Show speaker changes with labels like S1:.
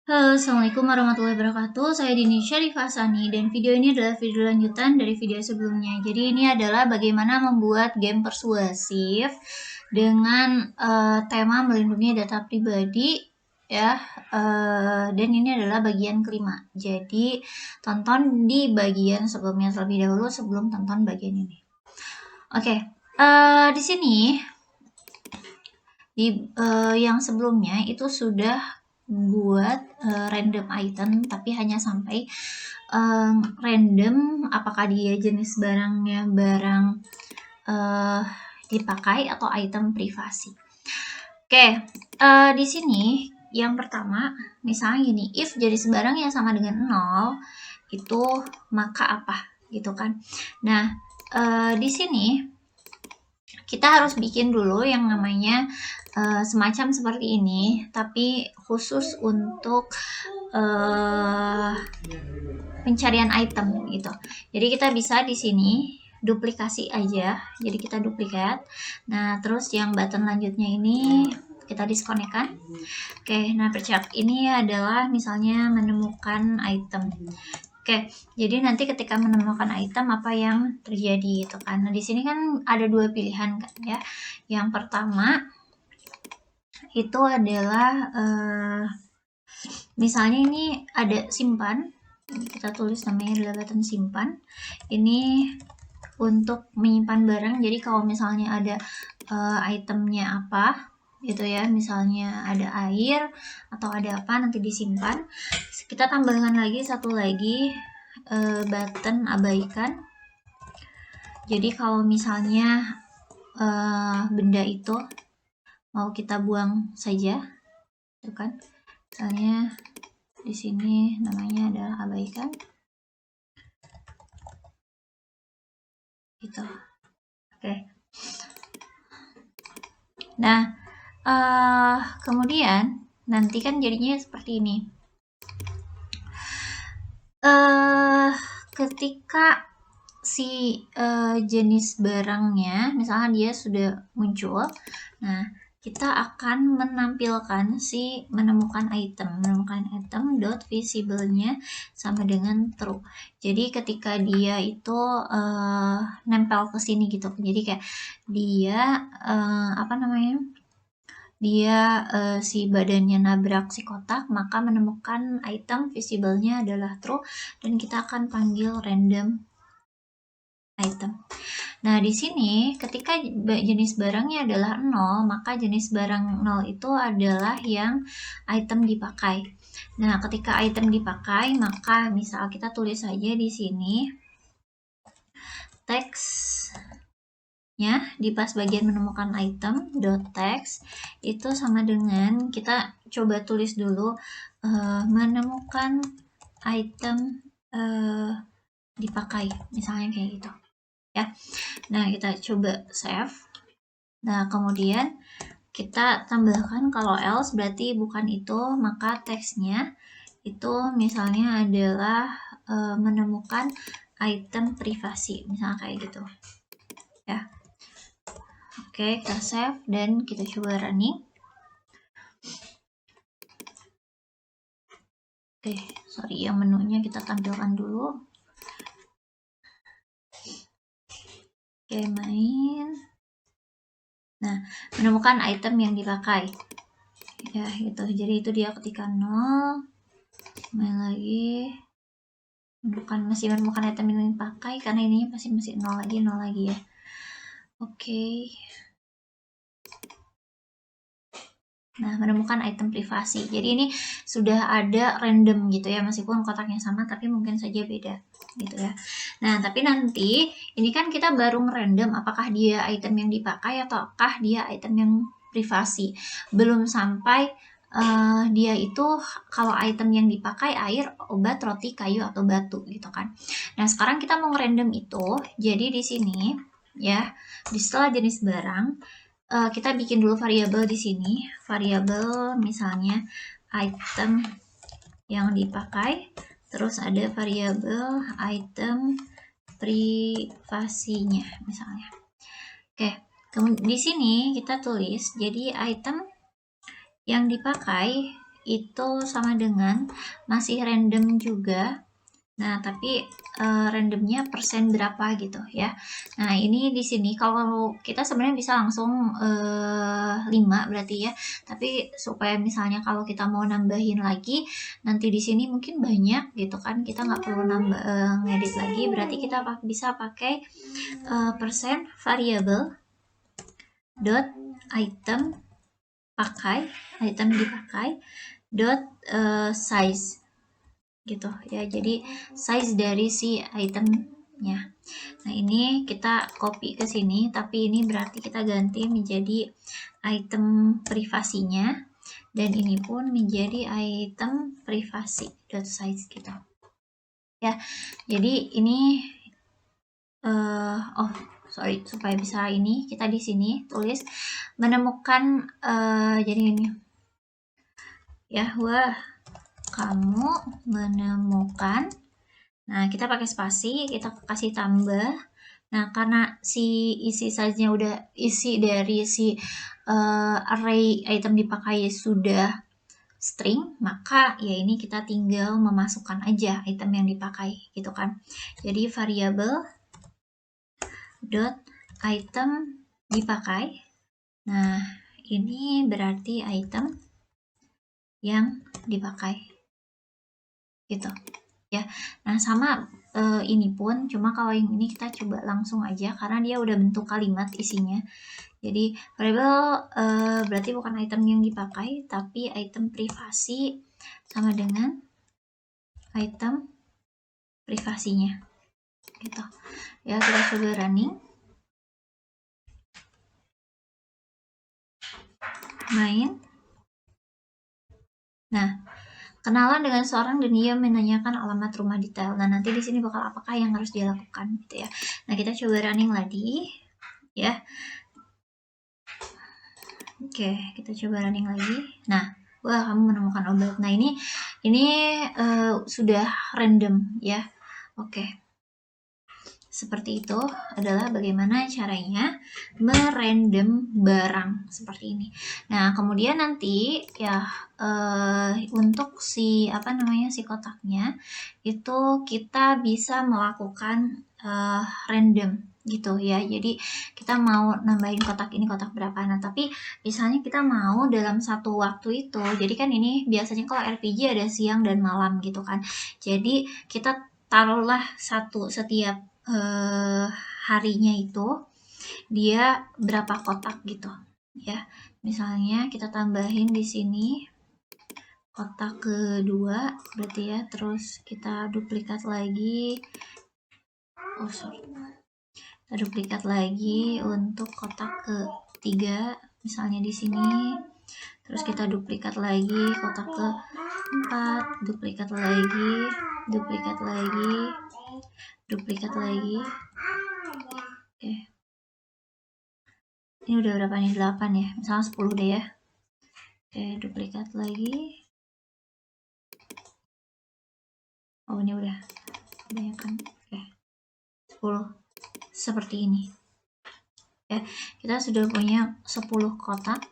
S1: Halo, Assalamualaikum warahmatullahi wabarakatuh. Saya Dini Syarifah Sani dan video ini adalah video lanjutan dari video sebelumnya. Jadi ini adalah bagaimana membuat game persuasif dengan tema melindungi data pribadi ya. Dan ini adalah bagian kelima. Jadi tonton di bagian sebelumnya terlebih dahulu sebelum tonton bagian ini. Oke, di sini yang sebelumnya itu sudah buat random item tapi hanya sampai random apakah dia jenis barangnya barang dipakai atau item privasi. Oke, di sini yang pertama misalnya gini, if jenis barang yang sama dengan 0 itu maka apa gitu kan. Nah, di sini kita harus bikin dulu yang namanya semacam seperti ini, tapi khusus untuk pencarian item gitu. Jadi kita bisa di sini duplikasi aja. Jadi kita duplikat. Nah, terus yang button lanjutnya ini kita disconnect kan. Oke, nah percak ini adalah misalnya menemukan item. Oke, jadi nanti ketika menemukan item apa yang terjadi gitu kan. Nah, di sini kan ada dua pilihan kan ya. Yang pertama itu adalah misalnya ini ada simpan. Ini kita tulis namanya adalah button simpan. Ini untuk menyimpan barang. Jadi kalau misalnya ada itemnya apa gitu ya, misalnya ada air atau ada apa nanti disimpan. Kita tambahkan lagi satu lagi button abaikan. Jadi kalau misalnya benda itu mau kita buang saja, itu kan, misalnya di sini namanya adalah abaikan, gitu. Oke. Nah, kemudian nanti kan jadinya seperti ini. Ketika si jenis barangnya misalnya dia sudah muncul, nah kita akan menampilkan si menemukan item dot visible-nya sama dengan true. Jadi ketika dia itu nempel ke sini gitu, jadi kayak dia dia si badannya nabrak si kotak, maka menemukan item visible-nya adalah true dan kita akan panggil random item. Nah, di sini ketika jenis barangnya adalah 0, maka jenis barang 0 itu adalah yang item dipakai. Nah, ketika item dipakai, maka misal kita tulis saja di sini teksnya di pas bagian menemukan item dot text itu sama dengan kita coba tulis dulu menemukan item dipakai, misalnya kayak gitu ya. Nah, kita coba save. Nah, kemudian kita tambahkan kalau else berarti bukan itu, maka teksnya itu misalnya adalah menemukan item privasi, misalnya kayak gitu ya. Oke, kita save dan kita coba running. Oke, sorry, yang menunya kita tampilkan dulu. Oke, main. Nah, menemukan item yang dipakai ya gitu. Jadi itu dia ketika 0, main lagi, masih menemukan item yang dipakai karena ininya masih 0 lagi ya. Oke. Nah, menemukan item privasi. Jadi ini sudah ada random gitu ya, meskipun kotaknya sama tapi mungkin saja beda gitu ya. Nah, tapi nanti ini kan kita baru random apakah dia item yang dipakai ataukah dia item yang privasi. Belum sampai dia itu kalau item yang dipakai air, obat, roti, kayu atau batu gitu kan. Nah, sekarang kita mau random itu. Jadi di sini ya, di setelah jenis barang kita bikin dulu variabel di sini. Variabel misalnya item yang dipakai, terus ada variabel item privasinya misalnya. Oke, kemudian di sini kita tulis jadi item yang dipakai itu sama dengan masih random juga. Nah, tapi randomnya persen berapa gitu ya. Nah, ini di sini kalau kita sebenarnya bisa langsung 5 berarti ya. Tapi supaya misalnya kalau kita mau nambahin lagi, nanti di sini mungkin banyak gitu kan. Kita nggak perlu nambah ngedit lagi. Berarti kita bisa pakai persen variable dot item dipakai dot size gitu ya. Jadi size dari si itemnya. Nah, ini kita copy ke sini, tapi ini berarti kita ganti menjadi item privasinya, dan ini pun menjadi item privasi dot size gitu ya. Jadi ini sorry, supaya bisa ini kita di sini tulis menemukan jadi ini ya, wah kamu menemukan. Nah, kita pakai spasi, kita kasih tambah. Nah, karena si isi size-nya udah isi dari si array item dipakai sudah string, maka ya ini kita tinggal memasukkan aja item yang dipakai gitu kan. Jadi variable dot item dipakai. Nah, ini berarti item yang dipakai gitu ya. Nah, sama ini pun, cuma kalau yang ini kita coba langsung aja karena dia udah bentuk kalimat isinya. Jadi variable berarti bukan item yang dipakai, tapi item privasi sama dengan item privasinya gitu ya. Kita coba running, main. Nah, kenalan dengan seorang dan dia menanyakan alamat rumah detail. Nah, nanti di sini bakal apakah yang harus dia lakukan gitu ya. Nah, kita coba running lagi ya. Oke, kita coba running lagi. Nah, wah kamu menemukan obat. Nah, ini sudah random ya. Oke. Seperti itu adalah bagaimana caranya merandom barang seperti ini. Nah, kemudian nanti ya untuk si si kotaknya itu kita bisa melakukan random gitu ya. Jadi kita mau nambahin kotak ini kotak berapa. Nah, tapi misalnya kita mau dalam satu waktu itu. Jadi kan ini biasanya kalau RPG ada siang dan malam gitu kan. Jadi kita taruhlah setiap harinya itu dia berapa kotak gitu ya. Misalnya kita tambahin di sini kotak kedua berarti ya, terus kita duplikat lagi. Kita duplikat lagi untuk kotak ketiga misalnya di sini, terus kita duplikat lagi kotak keempat, duplikat lagi. Oke. Ini udah berapa nih? 8 ya. Misalnya 10 deh ya. Oke, duplikat lagi. Oh, ini udah banyak kan. Oke. 10. Seperti ini. Ya, kita sudah punya 10 kotak.